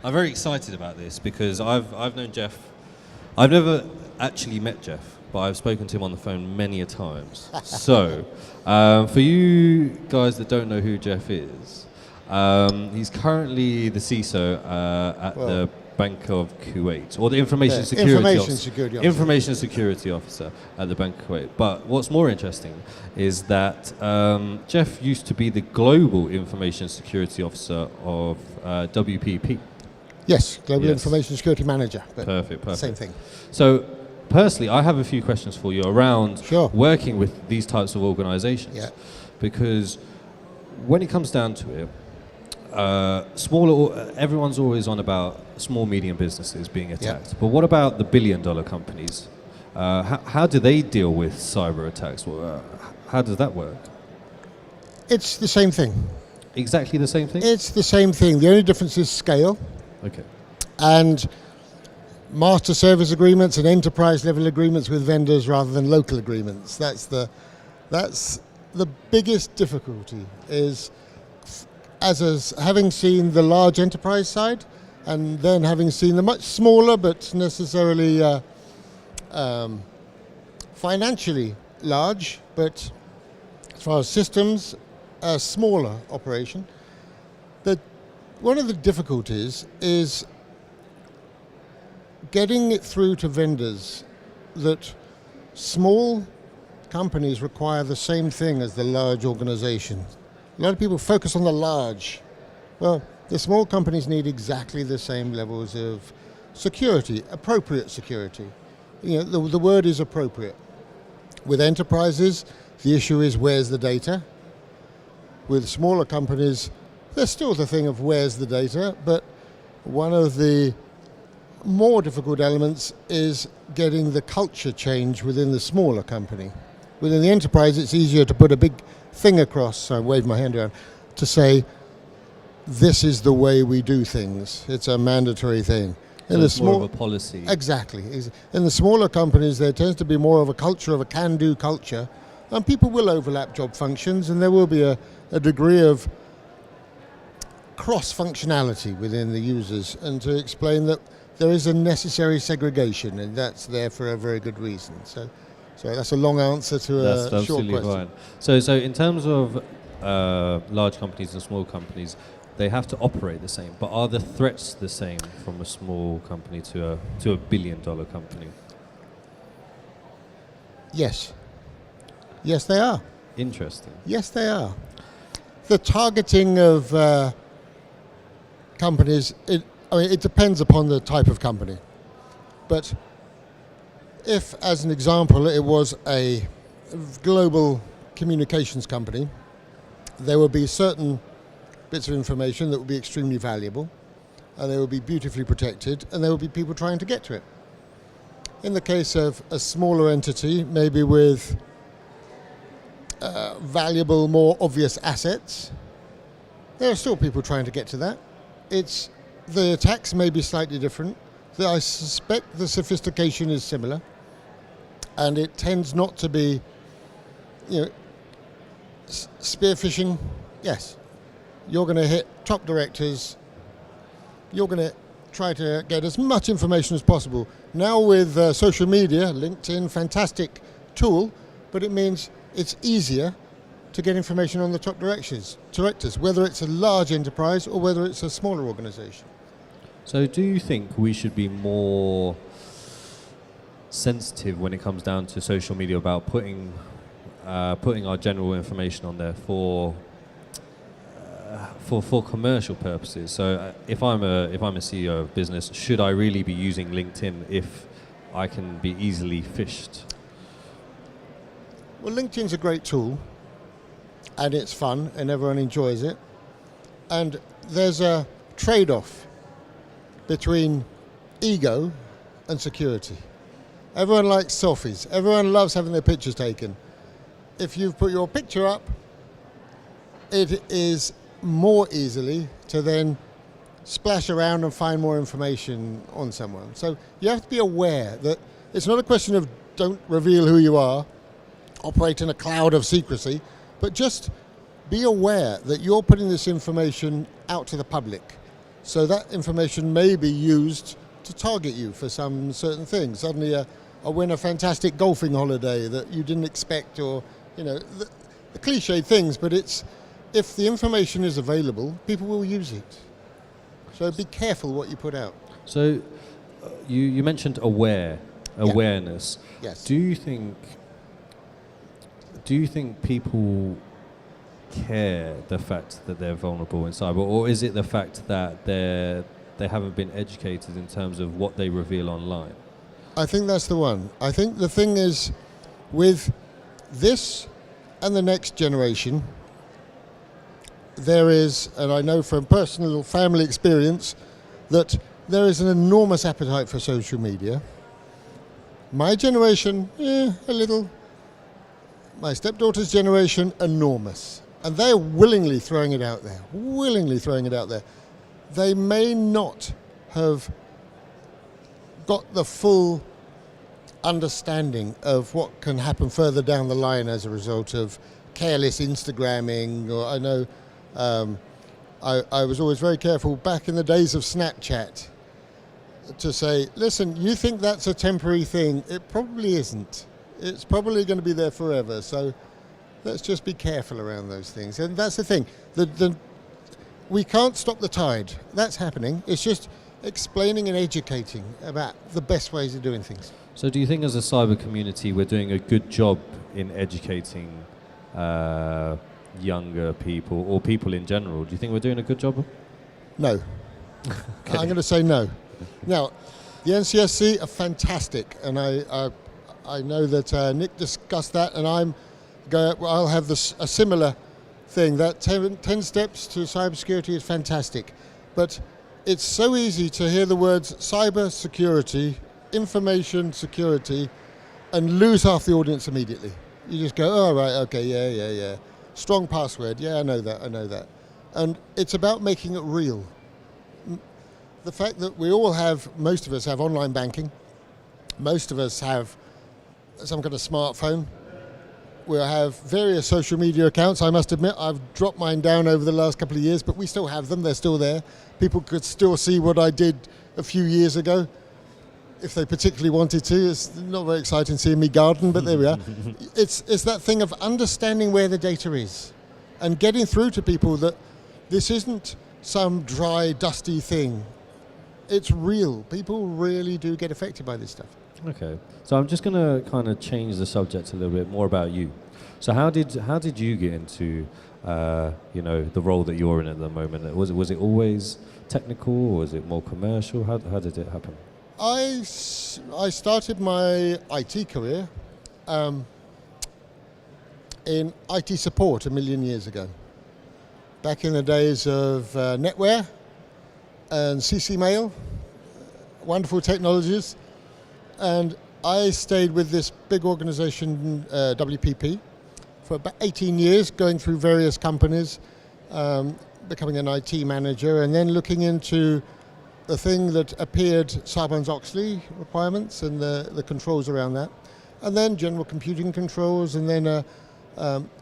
I'm very excited about this because I've known Geoff. I've never actually met Geoff, but I've spoken to him on the phone many a times. So, for you guys that don't know who Geoff is, he's currently the CISO at the Bank of Kuwait, or the Information Security Officer at the Bank of Kuwait. But what's more interesting is that Geoff used to be the Global Information Security Officer of WPP. Yes, Global Information Security Manager. Perfect. Same thing. So, personally, I have a few questions for you around working with these types of organizations. Yeah. Because when it comes down to it, everyone's always on about small, medium businesses being attacked. But what about the billion-dollar companies? How do they deal with cyber attacks? How does that work? It's the same thing. Exactly the same thing? It's the same thing. The only difference is scale. Okay. And master service agreements and enterprise level agreements with vendors rather than local agreements. That's the biggest difficulty is having seen the large enterprise side and then having seen the much smaller but necessarily financially large, but as far as systems, a smaller operation. One of the difficulties is getting it through to vendors that small companies require the same thing as the large organization. A lot of people focus on the large. Well, the small companies need exactly the same levels of security, appropriate security. You know, the word is appropriate. With enterprises, the issue is where's the data. With smaller companies, there's still the thing of where's the data, but one of the more difficult elements is getting the culture change within the smaller company. Within the enterprise, it's easier to put a big thing across, so I wave my hand around, to say, this is the way we do things. It's a mandatory thing. So it's more of a policy. Exactly. In the smaller companies, there tends to be more of a culture, of a can-do culture, and people will overlap job functions, and there will be a degree of cross-functionality within the users, and to explain that there is a necessary segregation, and that's there for a very good reason. So that's a long answer to a short question. Fine. So in terms of large companies and small companies, they have to operate the same, but are the threats the same from a small company to a billion-dollar company? Yes. Yes, they are. Interesting. Yes, they are. The targeting of companies, it depends upon the type of company. But if, as an example, it was a global communications company, there would be certain bits of information that would be extremely valuable, and they would be beautifully protected, and there would be people trying to get to it. In the case of a smaller entity, maybe with valuable, more obvious assets, there are still people trying to get to that. The attacks may be slightly different. I suspect the sophistication is similar, and it tends not to be, spear phishing. Yes, you're going to hit top directors. You're going to try to get as much information as possible. Now with social media, LinkedIn, fantastic tool, but it means it's easier to get information on the top directors, whether it's a large enterprise or whether it's a smaller organization. So do you think we should be more sensitive when it comes down to social media about putting our general information on there for commercial purposes? So if I'm a CEO of business, should I really be using LinkedIn if I can be easily phished? Well, LinkedIn's a great tool, and it's fun, and everyone enjoys it. And there's a trade-off between ego and security. Everyone likes selfies. Everyone loves having their pictures taken. If you've put your picture up, it is more easily to then splash around and find more information on someone. So you have to be aware that it's not a question of don't reveal who you are, operate in a cloud of secrecy, but just be aware that you're putting this information out to the public. So that information may be used to target you for some certain thing. Suddenly I win a fantastic golfing holiday that you didn't expect, or, the cliched things, but if the information is available, people will use it. So be careful what you put out. So you mentioned awareness. Yes. Do you think people care the fact that they're vulnerable in cyber, or is it the fact that they haven't been educated in terms of what they reveal online? I think that's the one. I think the thing is, with this and the next generation, there is, and I know from personal family experience, that there is an enormous appetite for social media. My generation, a little. My stepdaughter's generation, enormous. And they're willingly throwing it out there. They may not have got the full understanding of what can happen further down the line as a result of careless Instagramming. Or I know I was always very careful back in the days of Snapchat to say, listen, you think that's a temporary thing. It probably isn't. It's probably going to be there forever. So let's just be careful around those things. And that's the thing. We can't stop the tide. That's happening. It's just explaining and educating about the best ways of doing things. So do you think as a cyber community we're doing a good job in educating younger people or people in general? Do you think we're doing a good job? No. Okay. I'm going to say no. Now, the NCSC are fantastic, and I know that Nick discussed that, and I'll have a similar thing. That 10 steps to cybersecurity is fantastic, but it's so easy to hear the words cyber security, information security, and lose half the audience immediately. You just go, oh, right, okay, yeah. Strong password, yeah, I know that. And it's about making it real. The fact that most of us have online banking, most of us have some kind of smartphone. We'll have various social media accounts. I must admit, I've dropped mine down over the last couple of years, but we still have them. They're still there. People could still see what I did a few years ago, if they particularly wanted to. It's not very exciting seeing me garden, but there we are. It's that thing of understanding where the data is and getting through to people that this isn't some dry, dusty thing. It's real. People really do get affected by this stuff. Okay, so I'm just going to kind of change the subject a little bit more about you. So how did you get into the role that you're in at the moment? Was it always technical, or was it more commercial? How did it happen? I started my IT career in IT support a million years ago. Back in the days of NetWare and CC Mail, wonderful technologies. And I stayed with this big organization, WPP, for about 18 years, going through various companies, becoming an IT manager, and then looking into the thing that appeared Sarbanes-Oxley requirements and the controls around that, and then general computing controls, and then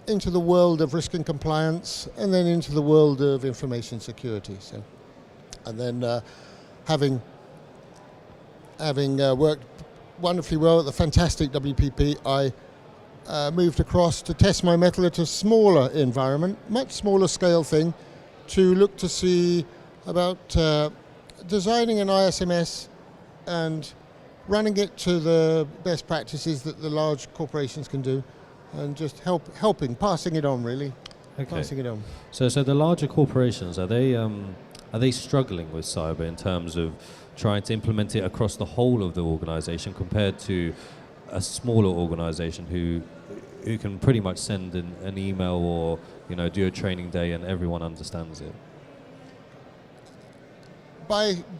into the world of risk and compliance, and then into the world of information security. So, and then having worked wonderfully well at the fantastic WPP, I moved across to test my mettle at a smaller environment, much smaller scale thing, to look to see about designing an ISMS and running it to the best practices that the large corporations can do, and just passing it on, really. Okay. Passing it on. So the larger corporations, are they struggling with cyber in terms of trying to implement it across the whole of the organization compared to a smaller organization who can pretty much send an email or do a training day and everyone understands it?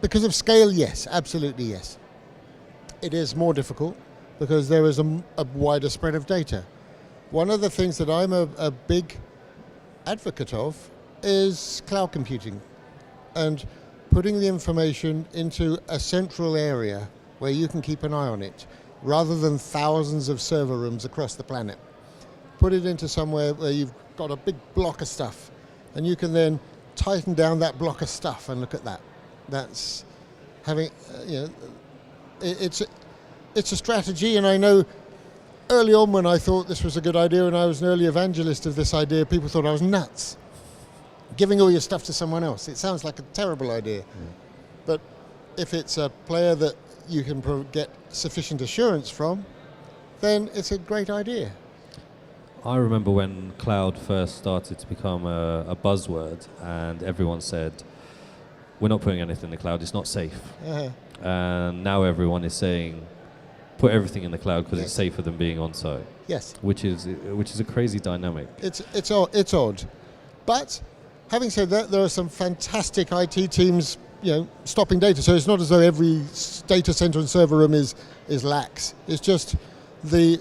Because of scale, yes, absolutely yes. It is more difficult because there is a wider spread of data. One of the things that I'm a big advocate of is cloud computing, and putting the information into a central area where you can keep an eye on it, rather than thousands of server rooms across the planet. Put it into somewhere where you've got a big block of stuff, and you can then tighten down that block of stuff and look at that. That's having, it's a strategy, and I know early on when I thought this was a good idea and I was an early evangelist of this idea, people thought I was nuts. Giving all your stuff to someone else. It sounds like a terrible idea. But if it's a player that you can get sufficient assurance from, then it's a great idea. I remember when cloud first started to become a buzzword, and everyone said, we're not putting anything in the cloud, it's not safe. And now everyone is saying, put everything in the cloud because it's safer than being on site. Yes. Which is a crazy dynamic. It's odd. But having said that, there are some fantastic IT teams, stopping data. So it's not as though every data center and server room is lax. It's just the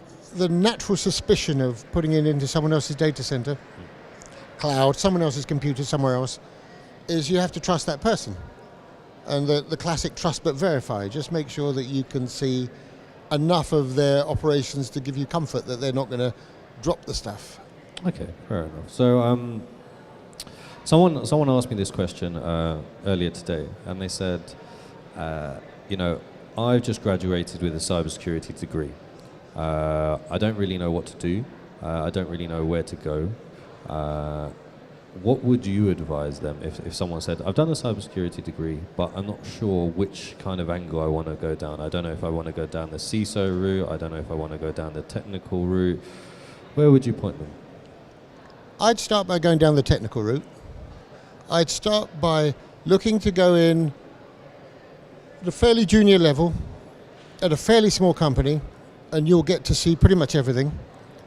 natural suspicion of putting it into someone else's data center, cloud, someone else's computer somewhere else, is you have to trust that person. And the classic trust but verify. Just make sure that you can see enough of their operations to give you comfort that they're not going to drop the stuff. Okay, fair enough. So someone asked me this question earlier today, and they said, I've just graduated with a cybersecurity degree. I don't really know what to do. I don't really know where to go. What would you advise them if someone said, I've done a cybersecurity degree, but I'm not sure which kind of angle I want to go down. I don't know if I want to go down the CISO route. I don't know if I want to go down the technical route. Where would you point them? I'd start by going down the technical route. I'd start by looking to go in at a fairly junior level, at a fairly small company, and you'll get to see pretty much everything.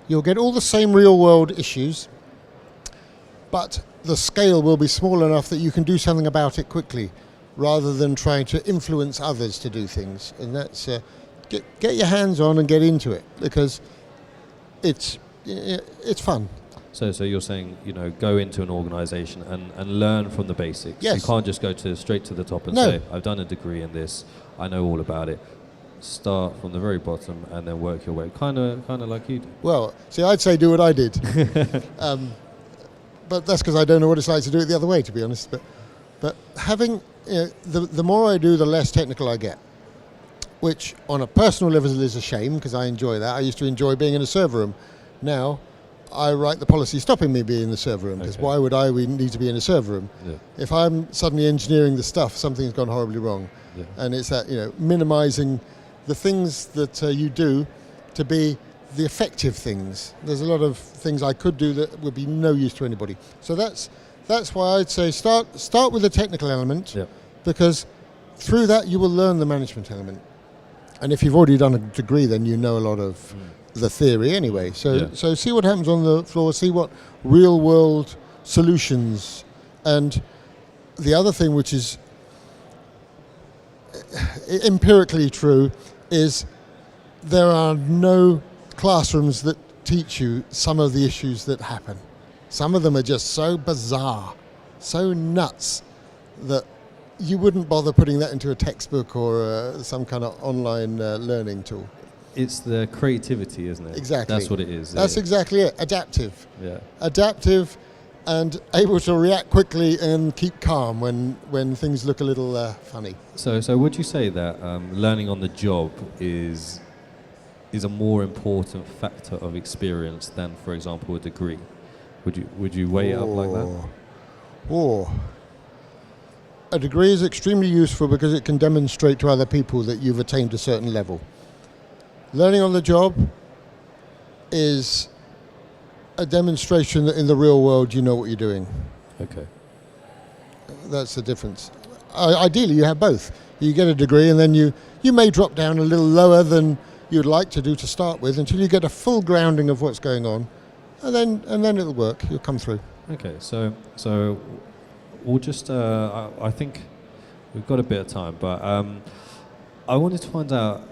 You'll get all the same real-world issues, but the scale will be small enough that you can do something about it quickly, rather than trying to influence others to do things. And that's get your hands on and get into it, because it's fun. So you're saying, go into an organisation and learn from the basics. Yes. You can't just go straight to the top and say, I've done a degree in this, I know all about it. Start from the very bottom and then work your way, kind of like you do. Well, see, I'd say do what I did. But that's because I don't know what it's like to do it the other way, to be honest. But having, the more I do, the less technical I get, which on a personal level is a shame, because I enjoy that. I used to enjoy being in a server room. Now, I write the policy stopping me being in the server room, because why would we need to be in a server room? Yeah. If I'm suddenly engineering the stuff, something's gone horribly wrong. Yeah. And it's that, minimizing the things that you do to be the effective things. There's a lot of things I could do that would be no use to anybody. So that's why I'd say start with the technical element, because through that you will learn the management element. And if you've already done a degree, then you know a lot of the theory anyway. So see what happens on the floor, see what real world solutions. And the other thing which is empirically true is there are no classrooms that teach you some of the issues that happen. Some of them are just so bizarre, so nuts, that you wouldn't bother putting that into a textbook or some kind of online learning tool. It's the creativity, isn't it? Exactly. That's what it is. That's exactly it. Adaptive. Yeah. Adaptive and able to react quickly and keep calm when things look a little funny. So would you say that learning on the job is a more important factor of experience than, for example, a degree? Would you weigh it up like that? A degree is extremely useful because it can demonstrate to other people that you've attained a certain level. Learning on the job is a demonstration that in the real world you know what you're doing. Okay. That's the difference. Ideally, you have both. You get a degree and then you may drop down a little lower than you'd like to do to start with until you get a full grounding of what's going on, and then it'll work. You'll come through. Okay, so we'll just. I think we've got a bit of time, but I wanted to find out,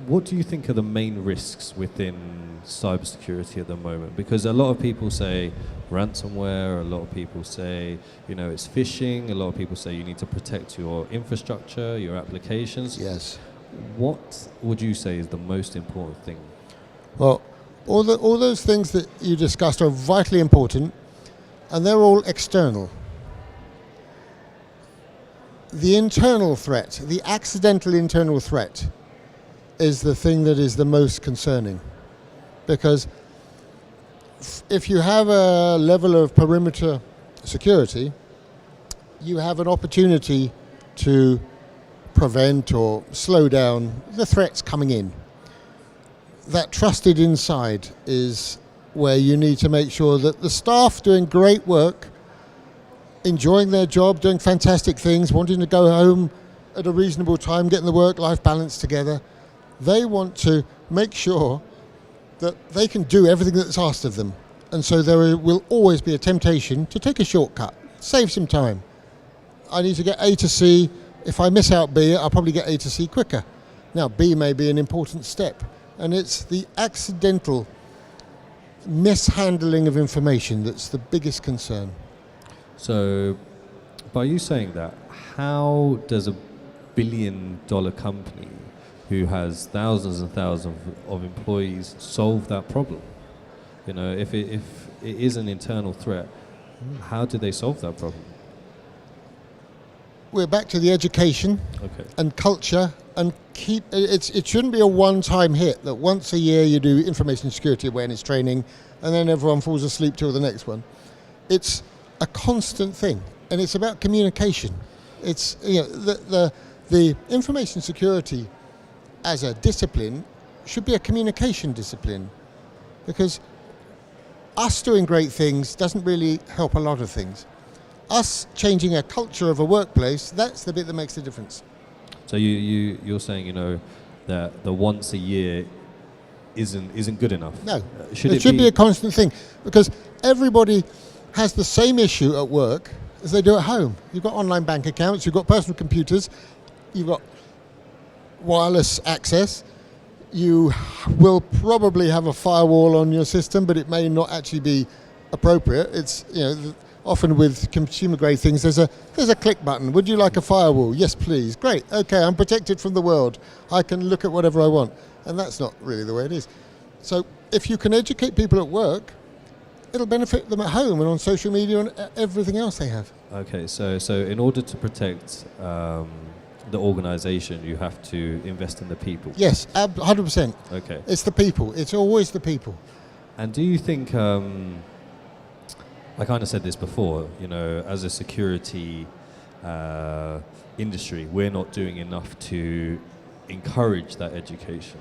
what do you think are the main risks within cybersecurity at the moment? Because a lot of people say ransomware, a lot of people say, it's phishing, a lot of people say you need to protect your infrastructure, your applications. Yes. What would you say is the most important thing? Well, all those things that you discussed are vitally important, and they're all external. the internal threat, the accidental internal threat, is the thing that is the most concerning. Because if you have a level of perimeter security, you have an opportunity to prevent or slow down the threats coming in. That trusted inside is where you need to make sure that the staff doing great work, enjoying their job, doing fantastic things, wanting to go home at a reasonable time, getting the work-life balance together, they want to make sure that they can do everything that's asked of them. And so there will always be a temptation to take a shortcut, save some time. I need to get A to C. If I miss out B, I'll probably get A to C quicker. Now, B may be an important step. And it's the accidental mishandling of information that's the biggest concern. So, by you saying that, how does a billion-dollar company who has thousands and thousands of employees solve that problem? You know, if it is an internal threat, how do they solve that problem? We're back to the education and culture, and it shouldn't be a one-time hit that once a year you do information security awareness training and then everyone falls asleep till the next one. It's a constant thing, and it's about communication. It's, you know, the information security as a discipline should be a communication discipline, because us doing great things doesn't really help a lot of things. Us changing a culture of a workplace, that's the bit that makes the difference. So you're saying, you know, that the once a year isn't good enough? No, it should be a constant thing, because everybody has the same issue at work as they do at home. You've got online bank accounts, you've got personal computers, you've got wireless access, you will probably have a firewall on your system, but it may not actually be appropriate. It's, you know, often with consumer grade things, there's a click button. Would you like a firewall? Yes, please. Great. Okay, I'm protected from the world. I can look at whatever I want. And that's not really the way it is. So if you can educate people at work, it'll benefit them at home and on social media and everything else they have. Okay, so in order to protect the organization, you have to invest in the people. Yes, 100%. Okay. It's the people. It's always the people. And do you think, I kind of said this before, you know, as a security industry, we're not doing enough to encourage that education?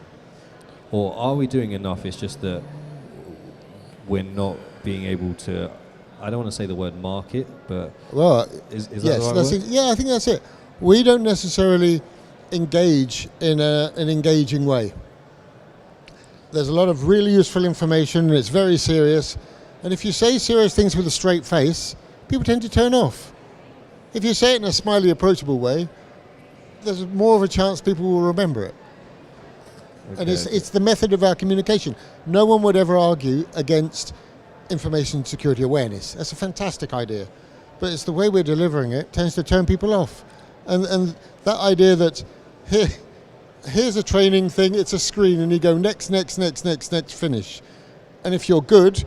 Or are we doing enough? It's just that we're not being able to, I don't want to say the word market, but is that yes, the right word? Yeah, I think that's it. We don't necessarily engage in an engaging way. There's a lot of really useful information, and it's very serious. And if you say serious things with a straight face, people tend to turn off. If you say it in a smiley, approachable way, there's more of a chance people will remember it. Okay. And it's the method of our communication. No one would ever argue against information security awareness. That's a fantastic idea. But it's the way we're delivering it tends to turn people off. And that idea that here's a training thing, it's a screen, and you go next, finish. And if you're good,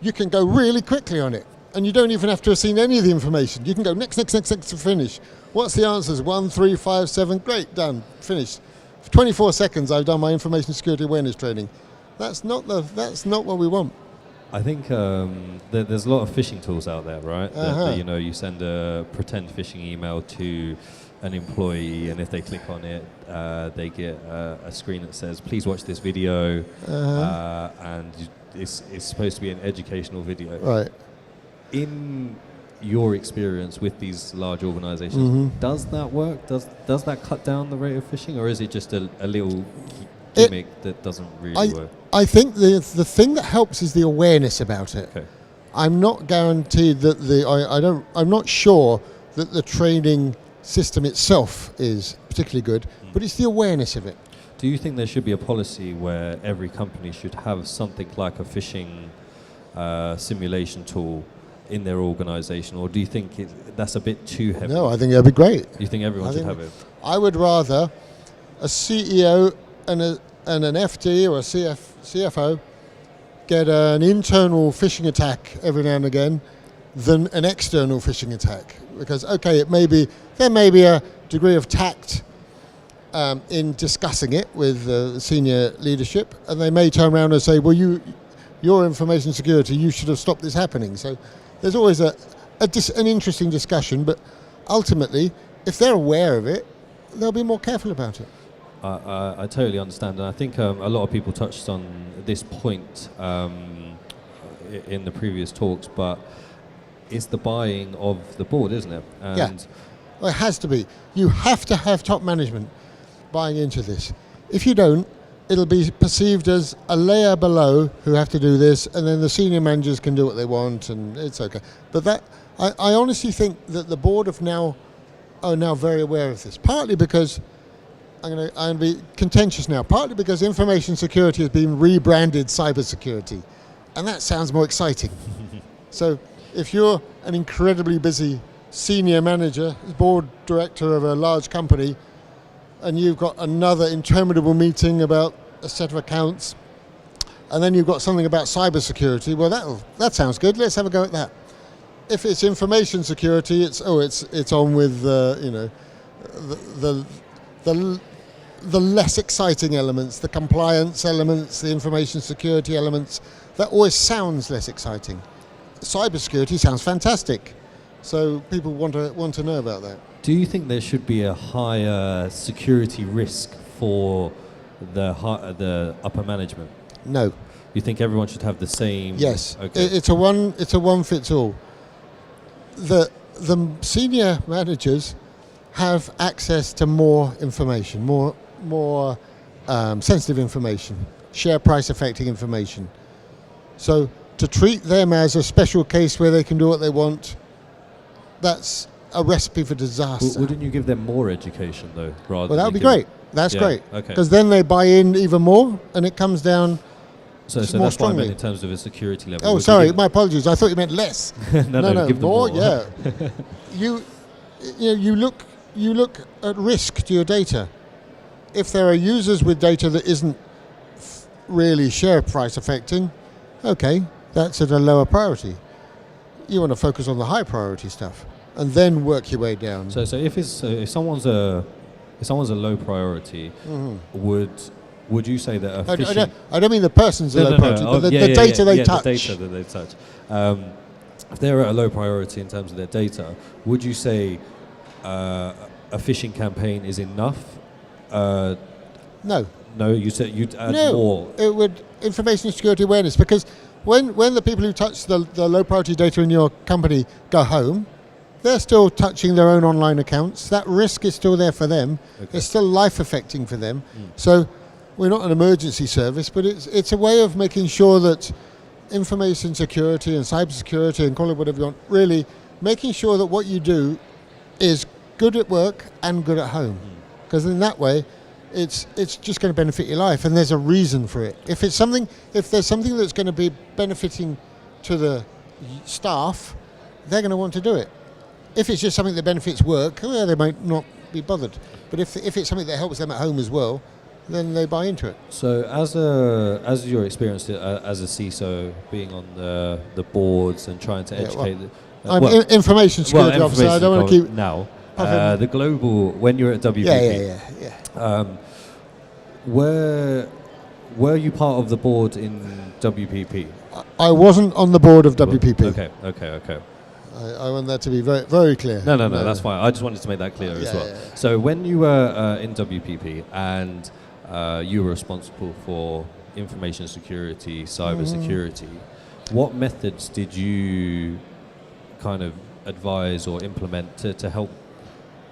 you can go really quickly on it. And you don't even have to have seen any of the information. You can go next to finish. What's the answers? 1, 3, 5, 7, great, done, finished. For 24 seconds I've done my information security awareness training. That's not what we want. I think there's a lot of phishing tools out there, right? That, you know, you send a pretend phishing email to an employee, and if they click on it, they get a screen that says, "Please watch this video," and it's supposed to be an educational video. Right. In your experience with these large organizations, does that work? Does that cut down the rate of phishing, or is it just a little gimmick that doesn't really work? I think the thing that helps is the awareness about it. Okay. I'm not guaranteed that I'm not sure that the training system itself is particularly good, but it's the awareness of it. Do you think there should be a policy where every company should have something like a phishing simulation tool in their organization, or do you think that's a bit too heavy? No, I think that'd be great. You think everyone should have it? I would rather a CEO and an FD or a CFO get an internal phishing attack every now and again than an external phishing attack. because there may be a degree of tact in discussing it with senior leadership, and they may turn around and say, well, your information security, you should have stopped this happening. So there's always an interesting discussion, but ultimately, if they're aware of it, they'll be more careful about it. I totally understand, and I think a lot of people touched on this point in the previous talks, but it's the buying of the board, isn't it? And yeah, well, it has to be. You have to have top management buying into this. If you don't, it'll be perceived as a layer below who have to do this, and then the senior managers can do what they want, and it's okay. But I honestly think that the board are now very aware of this, partly because I'm going to be contentious now, partly because information security has been rebranded cybersecurity, and that sounds more exciting. So if you're an incredibly busy senior manager, board director of a large company, and you've got another interminable meeting about a set of accounts, and then you've got something about cybersecurity, well, that sounds good. Let's have a go at that. If it's information security, it's on with the less exciting elements, the compliance elements, the information security elements. That always sounds less exciting. Cybersecurity sounds fantastic, so people want to know about that. do you think there should be a higher security risk for the upper management? No. You think everyone should have the same? Yes. Okay. It's a one fits all. The senior managers have access to more information, more sensitive information, share price affecting information. So to treat them as a special case where they can do what they want, that's a recipe for disaster. Wouldn't you give them more education though, rather? Well, that would be great. That's great. Okay. Because then they buy in even more, and it comes down. So more that's what I strongly. meant in terms of a security level. Oh, sorry, my apologies. I thought you meant less. no, give them more. more. Yeah. you look at risk to your data. If there are users with data that isn't really share price affecting, okay, that's at a lower priority. You want to focus on the high priority stuff, and then work your way down. So if someone's a low priority, would you say that a phishing... I don't mean the person's a low priority, but the data they touch. The data that they touch. If they're at a low priority in terms of their data, would you say a phishing campaign is enough? No. No, you said you'd add more. It would information security awareness, because when the people who touch the low priority data in your company go home, they're still touching their own online accounts. That risk is still there for them. Okay. It's still life affecting for them. So we're not an emergency service, but it's a way of making sure that information security and cybersecurity, and call it whatever you want, really making sure that what you do is good at work and good at home. Because in that way, it's just going to benefit your life, and there's a reason for it. If there's something that's going to be benefiting to the staff, they're going to want to do it. If it's just something that benefits work, they might not be bothered. But if it's something that helps them at home as well, then they buy into it. So as your experience as a CISO, being on the boards and trying to educate... I'm information security officer. I don't want to keep... Now, the global... When you're at WPP... Yeah. Were you part of the board in WPP? I wasn't on the board of WPP. Okay. I want that to be very, very clear. No, that's fine. I just wanted to make that clear as well. Yeah. So when you were in WPP and you were responsible for information security, cyber security, what methods did you kind of advise or implement to help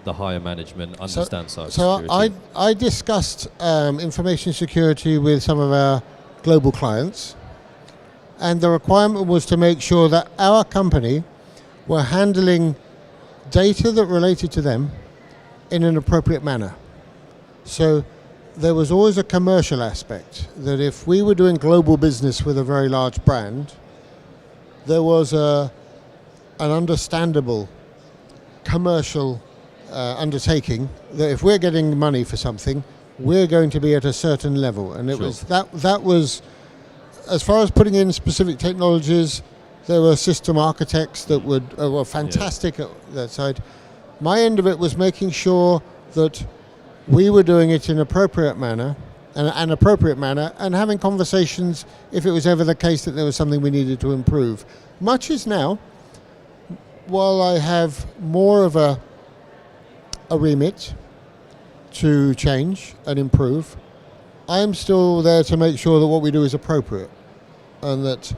the higher management understand cyber security? So I discussed information security with some of our global clients, and the requirement was to make sure that our company were handling data that related to them in an appropriate manner. So there was always a commercial aspect, that if we were doing global business with a very large brand, there was an understandable commercial undertaking that if we're getting money for something, we're going to be at a certain level. And it was that was, as far as putting in specific technologies, There were system architects that were fantastic at that side. My end of it was making sure that we were doing it in an appropriate manner, and having conversations if it was ever the case that there was something we needed to improve. Much as now, while I have more of a remit to change and improve, I am still there to make sure that what we do is appropriate and that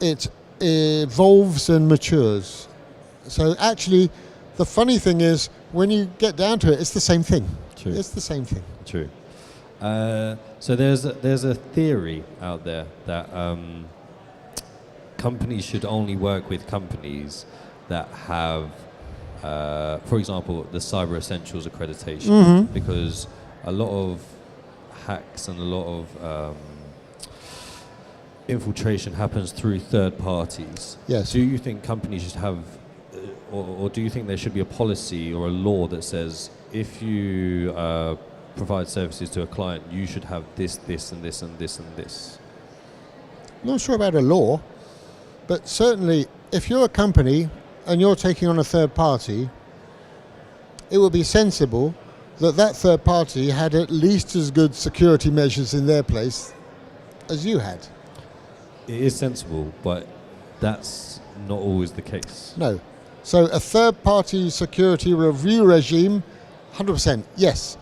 it evolves and matures. So actually, the funny thing is, when you get down to it, it's the same thing. True. It's the same thing. True. So there's a theory out there that companies should only work with companies that have, for example, the Cyber Essentials accreditation, because a lot of hacks and a lot of infiltration happens through third parties. Yes. Do you think companies should have, or do you think there should be a policy or a law that says if you provide services to a client, you should have this, this, and this, and this, and this? Not sure about a law, but certainly if you're a company and you're taking on a third party, it would be sensible that that third party had at least as good security measures in their place as you had. It is sensible, but that's not always the case. No. So a third-party security review regime, 100%, yes.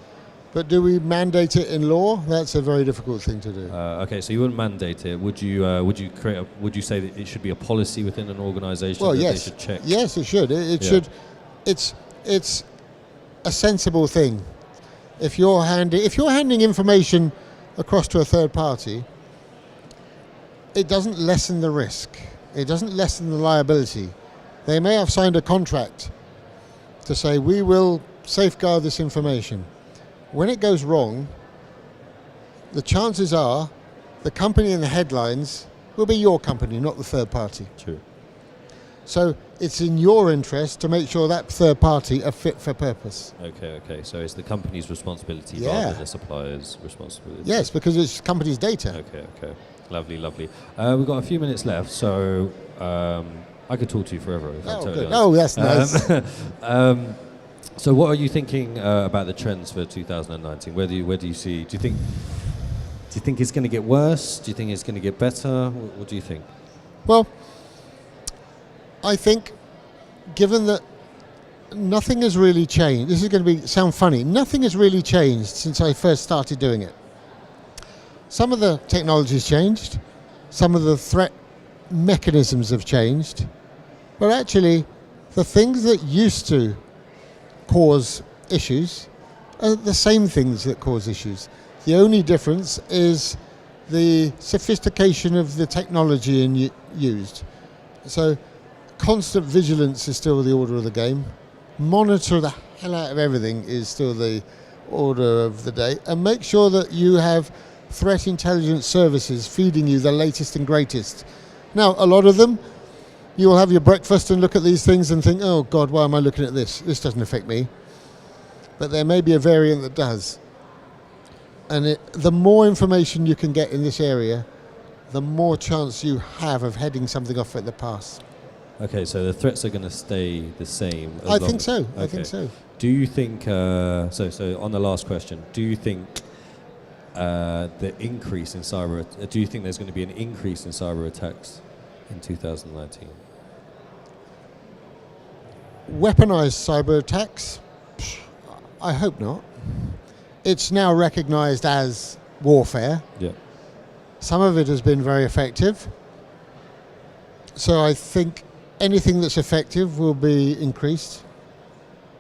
But do we mandate it in law? That's a very difficult thing to do. Okay, so you wouldn't mandate it. Would you create? Would you say that it should be a policy within an organisation that yes. they should check? Yes, it should. It should. It's a sensible thing. If you're handing information across to a third party, it doesn't lessen the risk. It doesn't lessen the liability. They may have signed a contract to say, we will safeguard this information. When it goes wrong, the chances are the company in the headlines will be your company, not the third party. True. So it's in your interest to make sure that third party are fit for purpose. Okay. So it's the company's responsibility Yeah. rather than the supplier's responsibility. Yes, because it's company's data. Okay. Lovely. We've got a few minutes left, so I could talk to you forever. If I'm totally good. honest. Oh, that's nice. So what are you thinking about the trends for 2019? Where do you see? Do you think it's going to get worse? Do you think it's going to get better? What do you think? Well, I think, given that nothing has really changed, this is going to sound funny, nothing has really changed since I first started doing it. Some of the technology's changed, some of the threat mechanisms have changed, but actually the things that used to cause issues are the same things that cause issues. The only difference is the sophistication of the technology used. So constant vigilance is still the order of the game. Monitor the hell out of everything is still the order of the day, and make sure that you have threat intelligence services feeding you the latest and greatest. Now, a lot of them, you will have your breakfast and look at these things and think, oh God, why am I looking at this? This doesn't affect me. But there may be a variant that does. And the more information you can get in this area, the more chance you have of heading something off at the pass. Okay, so the threats are going to stay the same. I think so. Do you think, so on the last question, do you think the increase in do you think there's going to be an increase in cyber attacks in 2019? Weaponized cyber attacks? I hope not. It's now recognized as warfare. Yeah. Some of it has been very effective. So I think anything that's effective will be increased.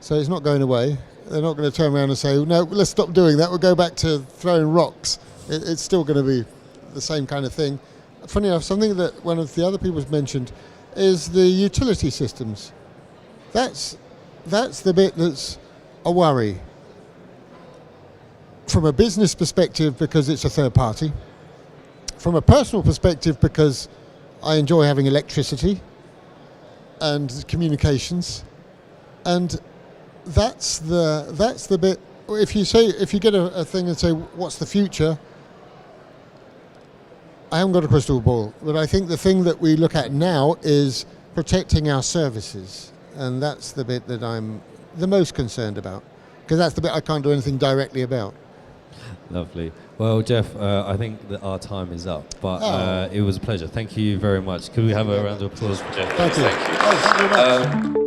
So it's not going away. They're not going to turn around and say, no, let's stop doing that. We'll go back to throwing rocks. It's still going to be the same kind of thing. Funny enough, something that one of the other people has mentioned is the utility systems. That's the bit that's a worry. From a business perspective, because it's a third party. From a personal perspective, because I enjoy having electricity and communications. And that's the bit. If you get a thing and say, what's the future? I haven't got a crystal ball, but I think the thing that we look at now is protecting our services. And that's the bit that I'm the most concerned about, because that's the bit I can't do anything directly about. Lovely. Well, Geoff, I think that our time is up, but it was a pleasure. Thank you very much. Could we have a round of applause for Geoff? Thank you. Thank you.